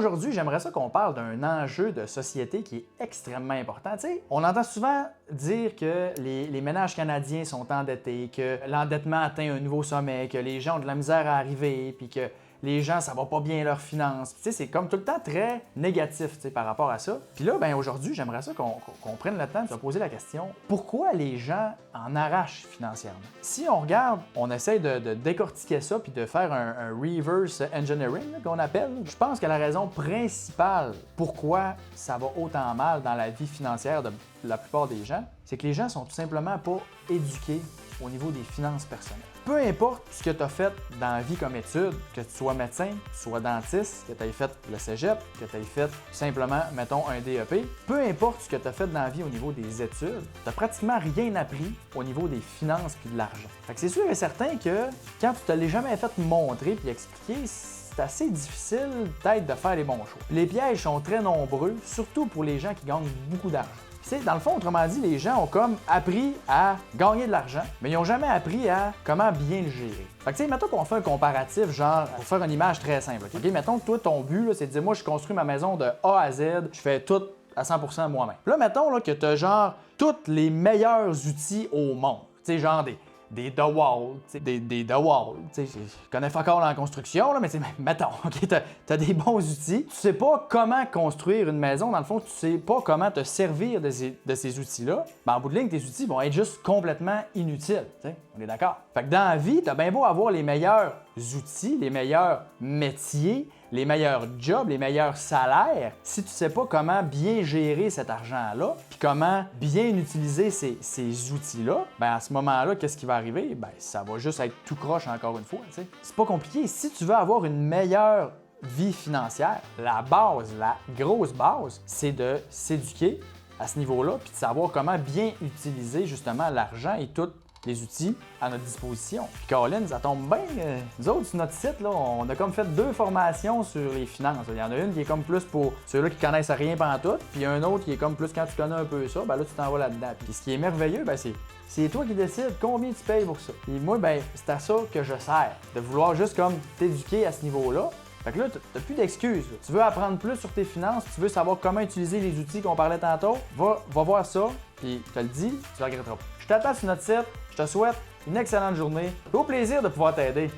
aujourd'hui, j'aimerais ça qu'on parle d'un enjeu de société qui est extrêmement important. Tu sais, on entend souvent dire que les ménages canadiens sont endettés, que l'endettement atteint un nouveau sommet, que les gens ont de la misère à arriver, puis que les gens, ça va pas bien leurs finances. Tu sais, c'est comme tout le temps très négatif, tu sais, par rapport à ça. Puis là, ben aujourd'hui, j'aimerais ça qu'on prenne le temps de se poser la question, pourquoi les gens en arrachent financièrement? Si on regarde, on essaie de décortiquer ça puis de faire un reverse engineering qu'on appelle, je pense que la raison principale pourquoi ça va autant mal dans la vie financière de la plupart des gens, c'est que les gens sont tout simplement pas éduqués au niveau des finances personnelles. Peu importe ce que tu as fait dans la vie comme étude, que tu sois médecin, que tu sois dentiste, que tu aies fait le cégep, que tu aies fait simplement, mettons, un DEP, peu importe ce que tu as fait dans la vie au niveau des études, tu n'as pratiquement rien appris au niveau des finances puis de l'argent. Fait que c'est sûr et certain que quand tu ne te l'as jamais fait montrer puis expliquer, c'est assez difficile peut-être de faire les bons choix. Les pièges sont très nombreux, surtout pour les gens qui gagnent beaucoup d'argent. Dans le fond, autrement dit, les gens ont comme appris à gagner de l'argent, mais ils n'ont jamais appris à comment bien le gérer. Fait que tu sais, mettons qu'on fait un comparatif, genre, pour faire une image très simple. OK? Mettons que toi, ton but, là, c'est de dire, moi, je construis ma maison de A à Z, je fais tout à 100% moi-même. Là, mettons là, que tu as genre tous les meilleurs outils au monde. Tu sais, genre des DeWalt, des DeWalt. Je connais pas encore la construction, là, mais mettons, OK, t'as des bons outils. Tu sais pas comment construire une maison, dans le fond, tu sais pas comment te servir de ces outils-là. Ben, en bout de ligne, tes outils vont être juste complètement inutiles. T'sais. On est d'accord? Fait que dans la vie, t'as bien beau avoir les meilleurs outils, les meilleurs métiers, les meilleurs jobs, les meilleurs salaires, si tu sais pas comment bien gérer cet argent-là, puis comment bien utiliser ces outils-là, ben à ce moment-là, qu'est-ce qui va arriver? Ben ça va juste être tout croche encore une fois. T'sais. C'est pas compliqué. Si tu veux avoir une meilleure vie financière, la base, la grosse base, c'est de s'éduquer à ce niveau-là, puis de savoir comment bien utiliser justement l'argent et tout les outils à notre disposition. Puis Colin, ça tombe bien. Nous autres, sur notre site, là, on a comme fait 2 formations sur les finances. Il y en a une qui est comme plus pour ceux-là qui connaissent rien pantoute, puis un autre qui est comme plus quand tu connais un peu ça, ben là, tu t'en vas là-dedans. Puis ce qui est merveilleux, ben c'est toi qui décides combien tu payes pour ça. Et moi, ben c'est à ça que je sers, de vouloir juste comme t'éduquer à ce niveau-là. Fait que là, t'as plus d'excuses. Tu veux apprendre plus sur tes finances, tu veux savoir comment utiliser les outils qu'on parlait tantôt, va voir ça, puis je te le dis, tu ne regretteras pas. Je t'attends sur notre site, je te souhaite une excellente journée. Au plaisir de pouvoir t'aider.